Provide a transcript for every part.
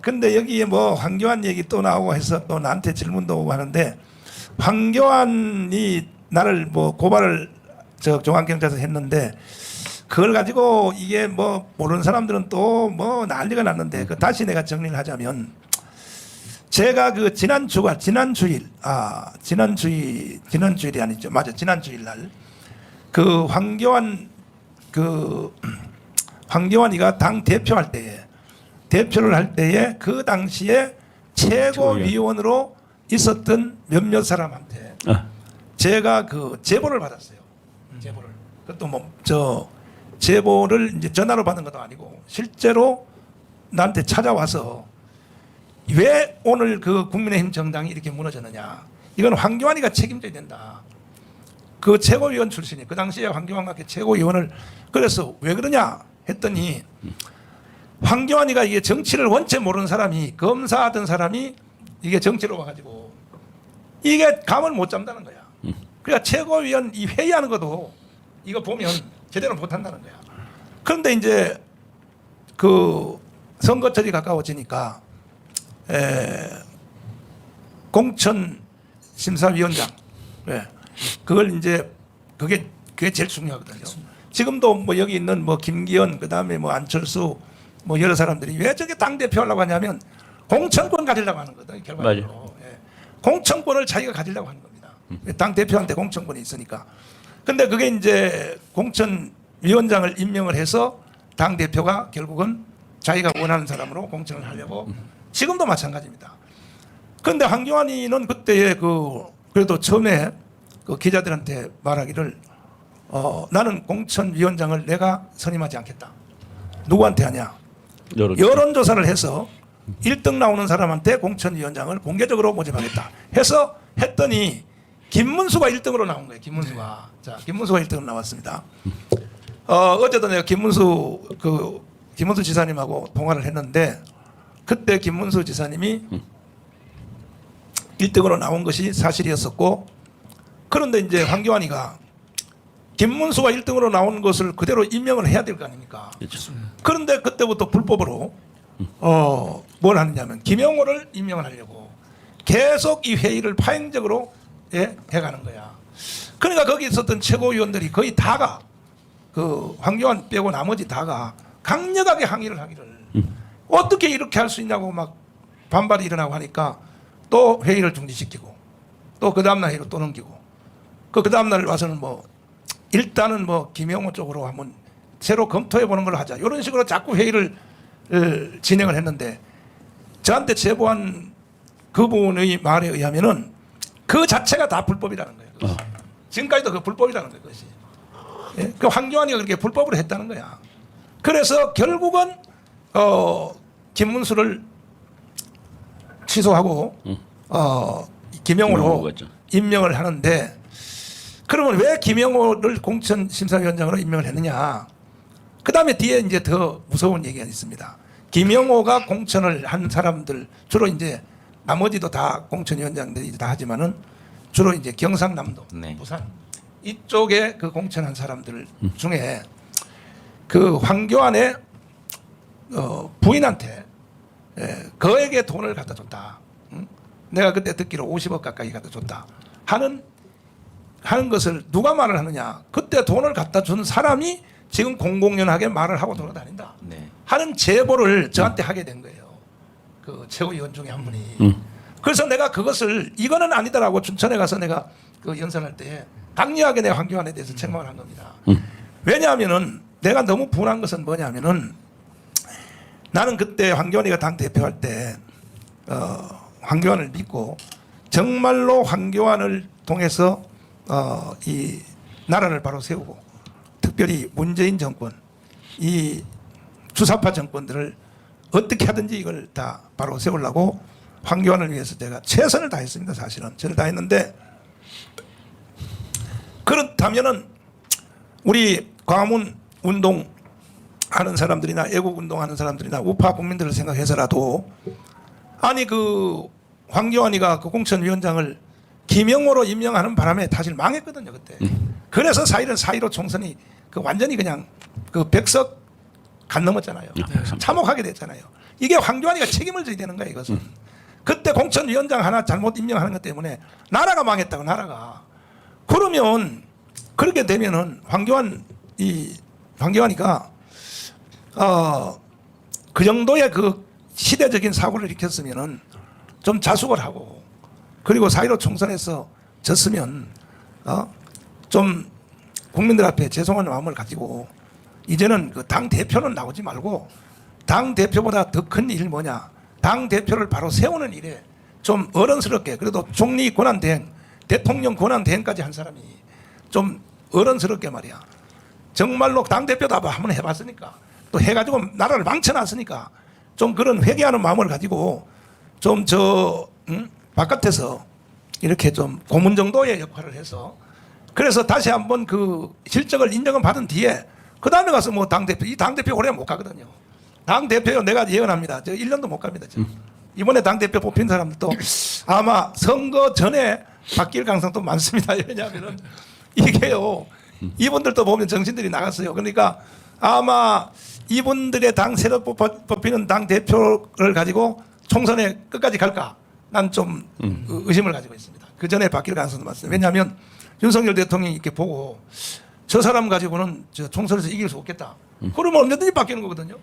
근데 여기에 뭐 황교안 얘기 또 나오고 해서 또 나한테 질문도 오고 하는데 황교안이 나를 뭐 고발을 저 중앙경찰서 했는데 그걸 가지고 이게 뭐 모르는 사람들은 또 뭐 난리가 났는데 그 다시 내가 정리를 하자면 제가 그 지난주일이 아니죠. 맞아. 지난주일 날 그 황교안이가 당 대표할 때에 대표를 할 때에 그 당시에 최고위원으로 있었던 몇몇 사람한테 제가 그 제보를 받았어요. 제보를. 그것도 뭐 저 제보를 이제 전화로 받은 것도 아니고 실제로 나한테 찾아와서 왜 오늘 그 국민의힘 정당이 이렇게 무너졌느냐. 이건 황교안이가 책임져야 된다. 그 최고위원 출신이 그 당시에 황교안과 최고위원을 그래서 왜 그러냐 했더니 황교안이가 이게 정치를 원체 모르는 사람이 검사하던 사람이 이게 정치로 와가지고 이게 감을 못 잡는다는 거야. 그러니까 최고위원 이 회의하는 것도 이거 보면 제대로 못한다는 거야. 그런데 이제 그 선거철이 가까워지니까 공천심사위원장 그걸 이제 그게 제일 중요하거든요. 지금도 뭐 여기 있는 뭐 김기현 그다음에 뭐 안철수 뭐 여러 사람들이 왜 저게 당 대표 하려고 하냐면 공천권 가지려고 하는 거거든요. 결과적으로 공천권을 자기가 가지려고 하는 겁니다. 당 대표한테 공천권이 있으니까. 근데 그게 이제 공천위원장을 임명을 해서 당 대표가 결국은 자기가 원하는 사람으로 공천을 하려고 지금도 마찬가지입니다. 그런데 황교안이는 그때에 그래도 처음에 그 기자들한테 말하기를 나는 공천위원장을 내가 선임하지 않겠다. 누구한테 하냐? 여론조사를 해서 1등 나오는 사람한테 공천위원장을 공개적으로 모집하겠다. 해서 했더니 김문수가 1등으로 나온 거예요. 김문수가. 자, 김문수가 1등으로 나왔습니다. 어제도 내가 김문수 지사님하고 통화를 했는데 그때 김문수 지사님이 1등으로 나온 것이 사실이었었고 그런데 이제 황교안이가 김문수가 1등으로 나온 것을 그대로 임명을 해야 될 거 아닙니까? 그렇죠. 그런데 그때부터 불법으로 뭘 하느냐면 김영호를 임명을 하려고 계속 이 회의를 파행적으로 해가는 거야. 그러니까 거기 있었던 최고위원들이 거의 다가 그 황교안 빼고 나머지 다가 강력하게 항의를 하기를 어떻게 이렇게 할 수 있냐고 막 반발이 일어나고 하니까 또 회의를 중지시키고 또 그 다음날 회의로 또 넘기고 그 다음날 와서는 뭐 일단은 뭐 김영호 쪽으로 한번 새로 검토해 보는 걸로 하자 이런 식으로 자꾸 회의를 진행을 했는데 저한테 제보한 그분의 말에 의하면은 그 자체가 다 불법이라는 거예요. 지금까지도 그 불법이라는 거예요. 그것이. 그 황교안이가 그렇게 불법으로 했다는 거야. 그래서 결국은 김문수를 취소하고 김영호로 임명을 하는데 그러면 왜 김영호를 공천심사위원장으로 임명을 했느냐? 그 다음에 뒤에 이제 더 무서운 얘기가 있습니다. 김영호가 공천을 한 사람들 주로 이제 나머지도 다 공천위원장들이 다 하지만은 주로 이제 경상남도, 부산 이쪽에 그 공천한 사람들 중에 그 황교안의 부인한테 그에게 돈을 갖다 줬다. 내가 그때 듣기로 50억 가까이 갖다 줬다. 하는 것을 누가 말을 하느냐? 그때 돈을 갖다 준 사람이 지금 공공연하게 말을 하고 돌아다닌다. 하는 제보를 저한테 하게 된 거예요. 그 최고위원 중에 한 분이. 그래서 내가 그것을 이거는 아니다라고 춘천에 가서 내가 그 연설할 때 강력하게 내가 황교안에 대해서 책망을 한 겁니다. 왜냐하면은 내가 너무 분한 것은 뭐냐면은 나는 그때 황교안이가 당 대표할 때 황교안을 믿고 정말로 황교안을 통해서 이 나라를 바로 세우고 특별히 문재인 정권 이 주사파 정권들을 어떻게 하든지 이걸 다 바로 세우려고 황교안을 위해서 제가 최선을 다했습니다. 사실은 최선을 다했는데 그렇다면은 우리 광화문 운동 하는 사람들이나 애국 운동하는 사람들이나 우파 국민들을 생각해서라도 아니 그 황교안이가 그 공천위원장을 김영호로 임명하는 바람에 사실 망했거든요 그때. 그래서 사실은 4.15 총선이 그 완전히 그냥 그 백석 간 넘었잖아요. 참혹하게 됐잖아요. 이게 황교안이가 책임을 져야 되는 거예요. 이것은. 그때 공천위원장 하나 잘못 임명하는 것 때문에 나라가 망했다고 나라가. 그러면 그렇게 되면은 황교안이가 그 정도의 그 시대적인 사고를 일으켰으면은 좀 자숙을 하고 그리고 4.15 총선에서 졌으면 좀 국민들 앞에 죄송한 마음을 가지고 이제는 그 당 대표는 나오지 말고 당 대표보다 더 큰 일 뭐냐 당 대표를 바로 세우는 일에 좀 어른스럽게 그래도 총리 권한 대행 대통령 권한 대행까지 한 사람이 좀 어른스럽게 말이야 정말로 당 대표도 한번 해봤으니까 또 해가지고 나라를 망쳐놨으니까 좀 그런 회개하는 마음을 가지고 좀 바깥에서 이렇게 좀 고문 정도의 역할을 해서 그래서 다시 한번 그 실적을 인정을 받은 뒤에 그 다음에 가서 뭐 당대표, 이 당대표 오래 못 가거든요. 당대표요, 내가 예언합니다. 저 1년도 못 갑니다. 이번에 당대표 뽑힌 사람들도 아마 선거 전에 바뀔 가능성도 많습니다. 왜냐하면 이게요, 이분들도 보면 정신들이 나갔어요. 그러니까 아마 이분들의 당 새로 뽑히는 당대표를 가지고 총선에 끝까지 갈까? 난 좀 의심을 가지고 있습니다. 그 전에 바뀔 가능성도 많습니다. 왜냐하면 윤석열 대통령이 이렇게 보고 저 사람 가지고는 저 총선에서 이길 수 없겠다. 그러면 언제든지 바뀌는 거거든요.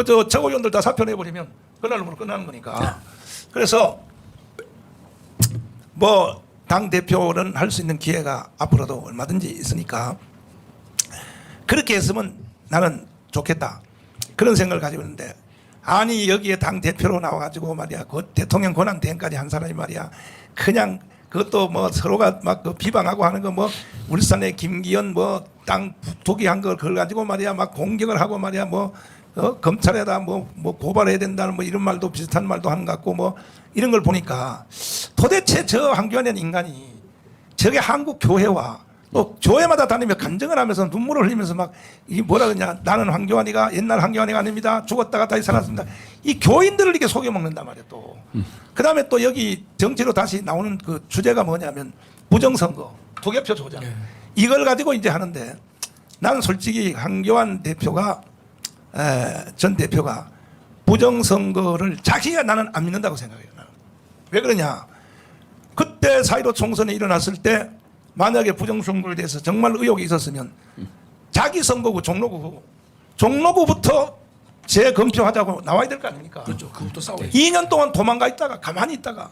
저 최고위원들 다 사표내버리면 그날로 끝나는 거니까. 그래서 뭐 당대표는 할 수 있는 기회가 앞으로도 얼마든지 있으니까 그렇게 했으면 나는 좋겠다. 그런 생각을 가지고 있는데 아니 여기에 당대표로 나와가지고 말이야 그 대통령 권한 대행까지 한 사람이 말이야 그냥 그것도 뭐 서로가 막 그 비방하고 하는 거 뭐 울산의 김기현 뭐 땅 투기한 걸 그걸 가지고 말이야 막 공격을 하고 말이야 뭐 검찰에다 뭐 고발해야 된다는 뭐 이런 말도 비슷한 말도 하는 것 같고 뭐 이런 걸 보니까 도대체 저 황교안이라는 인간이 저게 한국 교회와 또 교회마다 다니며 간증을 하면서 눈물을 흘리면서 막 이 뭐라 그러냐 나는 황교안이가 옛날 황교안이가 아닙니다 죽었다가 다시 살았습니다 이 교인들을 이렇게 속여 먹는단 말이에요 또 그다음에 또 여기 정치로 다시 나오는 그 주제가 뭐냐면 부정선거 투개표 조작 이걸 가지고 이제 하는데 나는 솔직히 황교안 대표가 전 대표가 부정선거를 자기가 나는 안 믿는다고 생각해요. 나는. 왜 그러냐 그때 4.15 총선이 일어났을 때 만약에 부정선거에 대해서 정말 의혹이 있었으면 자기 선거구 종로구부터 재검표하자고 나와야 될 거 아닙니까? 그렇죠. 그것도 싸워요. 2년 동안 도망가 있다가 가만히 있다가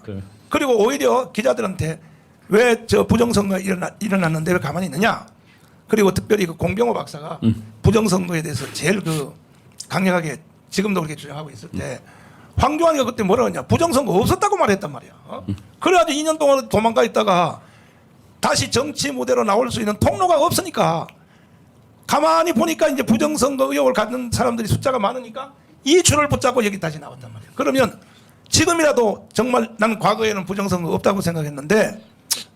그리고 오히려 기자들한테 왜 저 부정선거가 일어났는데 왜 가만히 있느냐? 그리고 특별히 그 공병호 박사가 부정선거에 대해서 제일 그 강력하게 지금도 그렇게 주장하고 있을 때 황교안이가 그때 뭐라 그러냐? 부정선거 없었다고 말했단 말이야. 그래가지고 2년 동안 도망가 있다가 다시 정치 무대로 나올 수 있는 통로가 없으니까 가만히 보니까 이제 부정선거 의혹을 갖는 사람들이 숫자가 많으니까 이 줄을 붙잡고 여기 다시 나왔단 말이에요. 그러면 지금이라도 정말 나는 과거에는 부정선거 없다고 생각했는데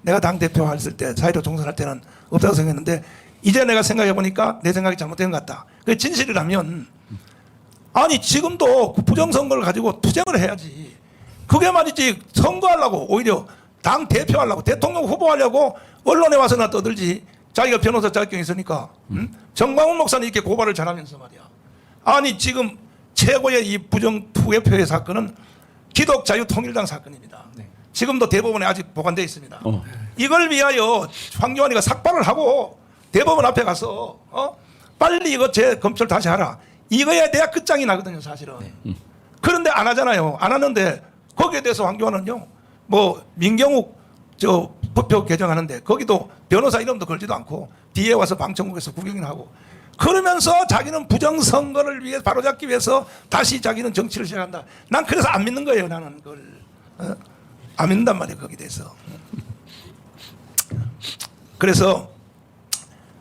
내가 당대표 했을 때 4.15 총선할 때는 없다고 생각했는데 이제 내가 생각해 보니까 내 생각이 잘못된 것 같다. 그게 진실이라면 아니 지금도 부정선거를 가지고 투쟁을 해야지. 그게 말이지 선거하려고 오히려 당 대표하려고 대통령 후보하려고 언론에 와서나 떠들지 자기가 변호사 자격증이 있으니까 정광훈 목사는 이렇게 고발을 잘하면서 말이야. 아니 지금 최고의 이 부정 투개표의 사건은 기독자유통일당 사건입니다. 지금도 대법원에 아직 보관되어 있습니다. 이걸 위하여 황교안이가 삭발을 하고 대법원 앞에 가서 빨리 이거 재검찰 다시 하라. 이거에 대한 끝장이 나거든요 사실은. 그런데 안 하잖아요. 안 하는데 거기에 대해서 황교안은요. 뭐 민경욱 저 법표 개정하는데 거기도 변호사 이름도 걸지도 않고 뒤에 와서 방청국에서 구경이나 하고 그러면서 자기는 부정선거를 위해 바로잡기 위해서 다시 자기는 정치를 시작한다. 난 그래서 안 믿는 거예요. 나는 그걸 안 믿는단 말이에요. 거기에 대해서. 그래서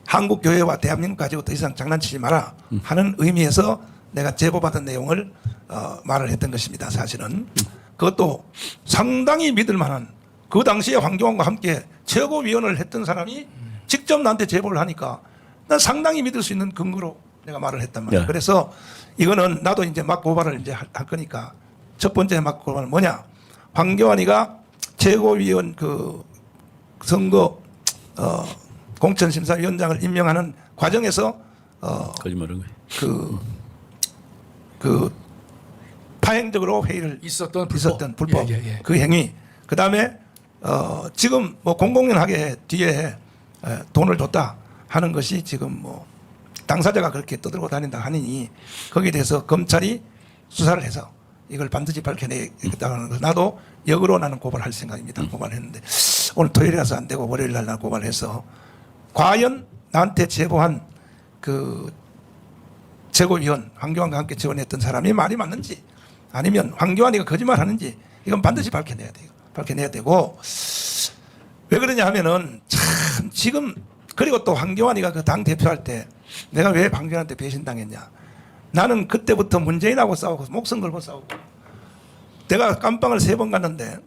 한국교회와 대한민국 가지고 더 이상 장난치지 마라 하는 의미에서 내가 제보받은 내용을 말을 했던 것입니다. 사실은. 그것도 상당히 믿을 만한 그 당시에 황교안과 함께 최고위원을 했던 사람이 직접 나한테 제보를 하니까 난 상당히 믿을 수 있는 근거로 내가 말을 했단 말이야. 그래서 이거는 나도 이제 막 고발을 이제 할 거니까 첫 번째 막 고발은 뭐냐. 황교안이가 최고위원 그 선거 공천심사위원장을 임명하는 과정에서 거짓말한 거예요. 그 그 파행적으로 회의를 있었던 불법 예. 그 행위. 그다음에 지금 뭐 공공연하게 뒤에 돈을 줬다 하는 것이 지금 뭐 당사자가 그렇게 떠들고 다닌다 하니 거기에 대해서 검찰이 수사를 해서 이걸 반드시 밝혀내겠다는 거. 나도 역으로 나는 고발할 생각입니다. 고발했는데 오늘 토요일이라서 안 되고 월요일 날 나는 고발해서 과연 나한테 제보한 그 최고위원 황교안과 함께 지원했던 사람이 말이 맞는지 아니면 황교안이가 거짓말하는지 이건 반드시 밝혀내야 돼요. 밝혀내야 되고 왜 그러냐 하면은 참 지금 그리고 또 황교안이가 그 당 대표할 때 내가 왜 황교안한테 배신당했냐. 나는 그때부터 문재인하고 싸우고 목숨 걸고 싸우고 내가 깜빵을 3번 갔는데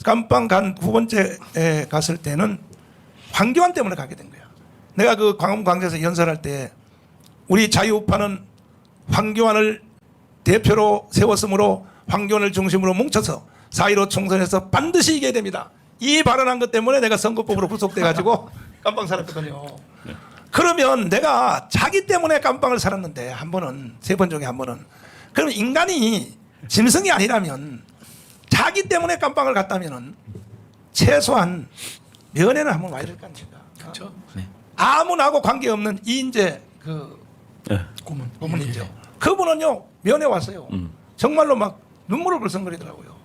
깜빵 간 9번째에 갔을 때는 황교안 때문에 가게 된 거야. 내가 그 광화문광장에서 연설할 때 우리 자유우파는 황교안을 대표로 세웠으므로 황교안을 중심으로 뭉쳐서 4.15 총선에서 반드시 이겨야 됩니다. 이 발언한 것 때문에 내가 선거법으로 구속돼가지고 깜빵 살았거든요. 그러면 내가 자기 때문에 깜빵을 살았는데 한 번은 3번 중에 한 번은 그럼 인간이 짐승이 아니라면 자기 때문에 깜빵을 갔다면은 최소한 면회는 한번 와야 될 거 아닙니까? 그렇죠. 아무나하고 관계없는 이인재 그 고문이죠. 그분은요 면회 왔어요. 정말로 막 눈물을 글썽거리더라고요.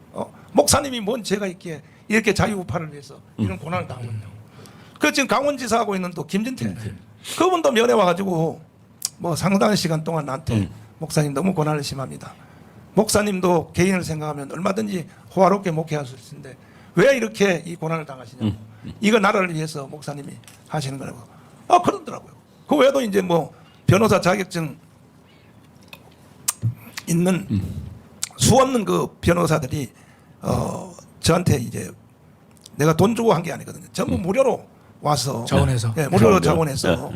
목사님이 뭔 죄가 있기에 이렇게 자유우파를 위해서 이런 고난을 당하거든요. 그 지금 강원지사하고 있는 또 김진태 그분도 면회 와가지고 뭐 상당한 시간 동안 나한테 목사님 너무 고난을 심합니다. 목사님도 개인을 생각하면 얼마든지 호화롭게 목회할 수 있는데 왜 이렇게 이 고난을 당하시냐고. 이거 나라를 위해서 목사님이 하시는 거라고. 그러더라고요. 그 외에도 이제 뭐 변호사 자격증 있는 수 없는 그 변호사들이 저한테 이제 내가 돈 주고 한 게 아니거든요. 전부 무료로 와서 자원해서 네, 무료로 자원해서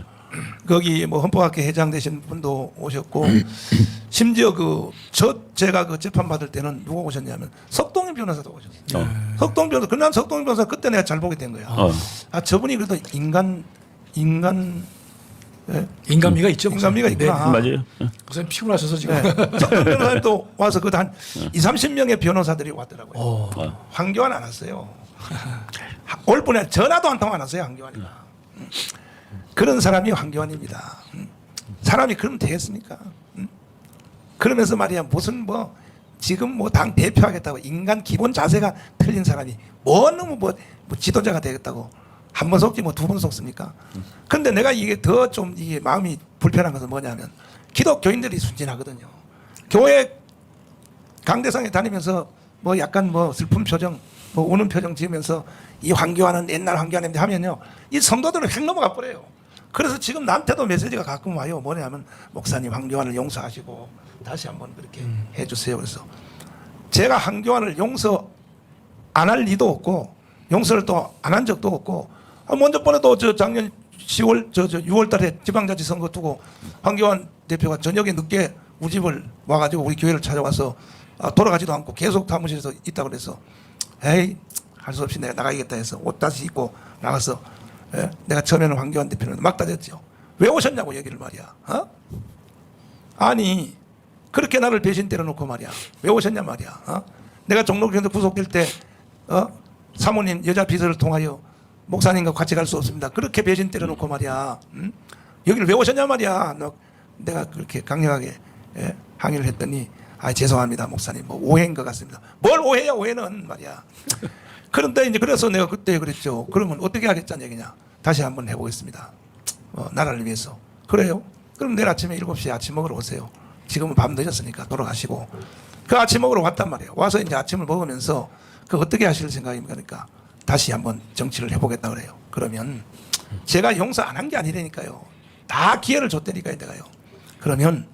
거기 뭐 헌법학회 회장 되신 분도 오셨고 심지어 제가 그 재판 받을 때는 누가 오셨냐면 석동인 변호사도 오셨어요. 석동 변호사. 그난 석동인 변호사 그때 내가 잘 보게 된 거야. 저분이 그래도 인간미가 있죠. 인간미가 있구나. 맞아요. 목사님 피곤하셔서 지금. 석동 변호사님도 와서 그 한 20-30명의 변호사들이 왔더라고요. 어. 황교안 안 왔어요. 올 분에 전화도 한 통 안 왔어요. 황교안이가. 그런 사람이 황교안입니다. 사람이 그러면 되겠습니까? 그러면서 말이야 무슨 뭐 지금 뭐 당 대표하겠다고 인간 기본 자세가 틀린 사람이 뭐 지도자가 되겠다고 한 번 속지 뭐 2번 속습니까? 근데 내가 이게 더 좀 이게 마음이 불편한 것은 뭐냐면 기독교인들이 순진하거든요. 교회 강대상에 다니면서 뭐 약간 뭐 슬픈 표정 뭐 우는 표정 지으면서 이 황교안은 옛날 황교안인데 하면요 이 성도들은 획 넘어가 버려요. 그래서 지금 나한테도 메시지가 가끔 와요. 뭐냐면 목사님 황교안을 용서하시고 다시 한번 그렇게 해주세요. 그래서 제가 황교안을 용서 안 할 리도 없고 용서를 또 안 한 적도 없고 먼저 번에도 저 작년 10월 6월달에 지방자치 선거 두고 황교안 대표가 저녁에 늦게 우리 집을 와가지고 우리 교회를 찾아와서 돌아가지도 않고 계속 사무실에서 있다 그래서 에이 할 수 없이 내가 나가야겠다 해서 옷 다시 입고 나가서 내가 처음에는 황교안 대표는 막 따졌죠. 왜 오셨냐고 얘기를 말이야. 아니 그렇게 나를 배신 때려놓고 말이야. 왜 오셨냐 말이야. 내가 종로교회에서 구속될 때 사모님 여자 비서를 통하여 목사님과 같이 갈 수 없습니다. 그렇게 배신 때려놓고 말이야. 여기를 왜 오셨냐 말이야. 내가 그렇게 강력하게 항의를 했더니 죄송합니다 목사님 뭐 오해인 것 같습니다. 뭘 오해야 오해는 말이야. 그런데 이제 그래서 내가 그때 그랬죠. 그러면 어떻게 하겠다는 얘기냐. 다시 한번 해보겠습니다. 나라를 위해서. 그래요? 그럼 내일 아침에 7시에 아침 먹으러 오세요. 지금은 밤 늦었으니까 돌아가시고. 그 아침 먹으러 왔단 말이에요. 와서 이제 아침을 먹으면서 그 어떻게 하실 생각입니까? 그러니까 다시 한번 정치를 해보겠다 그래요. 그러면 제가 용서 안 한 게 아니라니까요. 다 기회를 줬다니까요 내가요. 그러면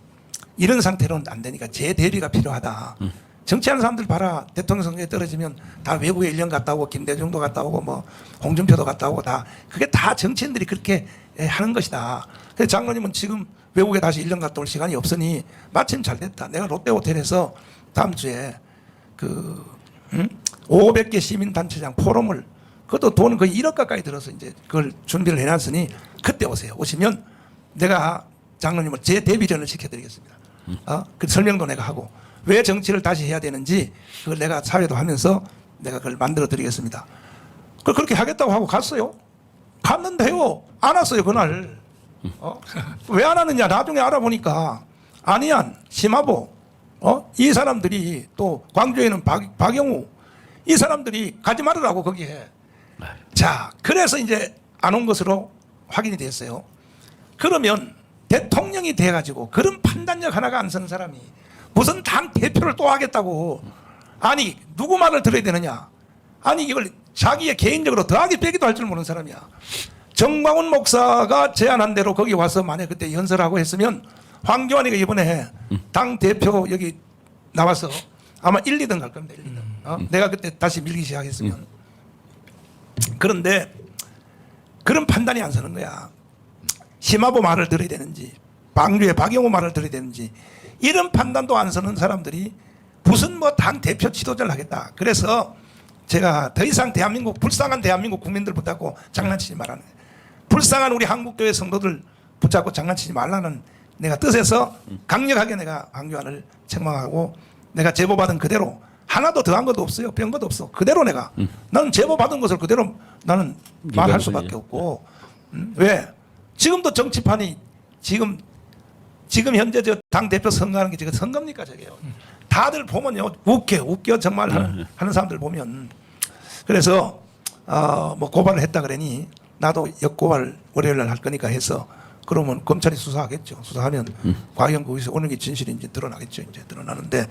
이런 상태로는 안 되니까 재대비가 필요하다. 정치하는 사람들 봐라. 대통령 선거에 떨어지면 다 외국에 1년 갔다 오고 김대중도 갔다 오고 뭐 홍준표도 갔다 오고 다 그게 다 정치인들이 그렇게 하는 것이다. 그래서 장로님은 지금 외국에 다시 1년 갔다 올 시간이 없으니 마침 잘 됐다. 내가 롯데호텔에서 다음 주에 500개 시민단체장 포럼을 그것도 돈 거의 1억 가까이 들어서 이제 그걸 준비를 해놨으니 그때 오세요. 오시면 내가 장로님을 재대비전을 시켜드리겠습니다. 그 설명도 내가 하고 왜 정치를 다시 해야 되는지 그걸 내가 사회도 하면서 내가 그걸 만들어 드리겠습니다. 그렇게 하겠다고 하고 갔어요. 갔는데요. 안 왔어요 그날. 왜 안 왔느냐 나중에 알아보니까 안희안, 심화보 이 사람들이 또 광주에는 박영우 이 사람들이 가지 말으라고 거기에. 자 그래서 이제 안 온 것으로 확인이 됐어요. 그러면 대통령이 돼가지고 그런 판단력 하나가 안 서는 사람이 무슨 당 대표를 또 하겠다고 아니 누구 말을 들어야 되느냐 아니 이걸 자기의 개인적으로 더하기 빼기도 할 줄 모르는 사람이야. 정광훈 목사가 제안한 대로 거기 와서 만약 그때 연설하고 했으면 황교안이가 이번에 당 대표 여기 나와서 아마 1, 2등 갈 겁니다. 1, 2등. 내가 그때 다시 밀기 시작했으면. 그런데 그런 판단이 안 서는 거야. 심화보 말을 들어야 되는지 광주의 박영호 말을 들어야 되는지 이런 판단도 안 서는 사람들이 무슨 뭐 당 대표 지도자를 하겠다. 그래서 제가 더 이상 대한민국 불쌍한 대한민국 국민들 붙잡고 장난치지 말라는 거예요. 불쌍한 우리 한국교회 성도들 붙잡고 장난치지 말라는 내가 뜻에서 강력하게 내가 황교안을 책망하고 내가 제보받은 그대로 하나도 더한 것도 없어요. 뺀 것도 없어. 그대로 내가 나는 제보받은 것을 그대로 나는 말할 수밖에 없고 왜? 지금도 정치판이 지금 현재 저 당 대표 선거하는 게 지금 선거입니까 저게요. 다들 보면요 웃겨 정말 하는 사람들 보면 그래서 뭐 고발을 했다 그러니 나도 역고발 월요일 날 할 거니까 해서 그러면 검찰이 수사하겠죠. 수사하면 과연 거기서 어느 게 진실인지 드러나겠죠. 이제 드러나는데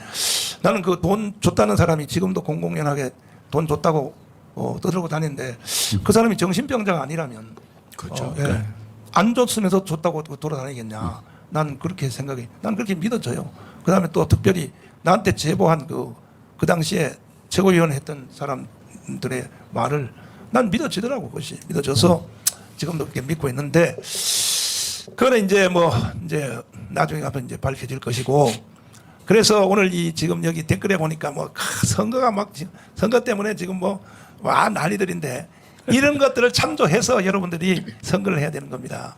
나는 그 돈 줬다는 사람이 지금도 공공연하게 돈 줬다고 떠들고 다니는데 그 사람이 정신병자가 아니라면 그렇죠. 예. 안 줬으면서 줬다고 돌아다니겠냐. 난 그렇게 생각이 난 그렇게 믿어져요. 그다음에 또 특별히 나한테 제보한 그 당시에 최고위원 했던 사람들의 말을 난 믿어지더라고. 그것이 믿어져서 지금도 그렇게 믿고 있는데 그거는 이제 뭐 이제 나중에 가면 이제 밝혀질 것이고 그래서 오늘 이 지금 여기 댓글에 보니까 뭐 선거가 막 선거 때문에 지금 뭐 와 난리들인데 이런 것들을 참조해서 여러분들이 선거를 해야 되는 겁니다.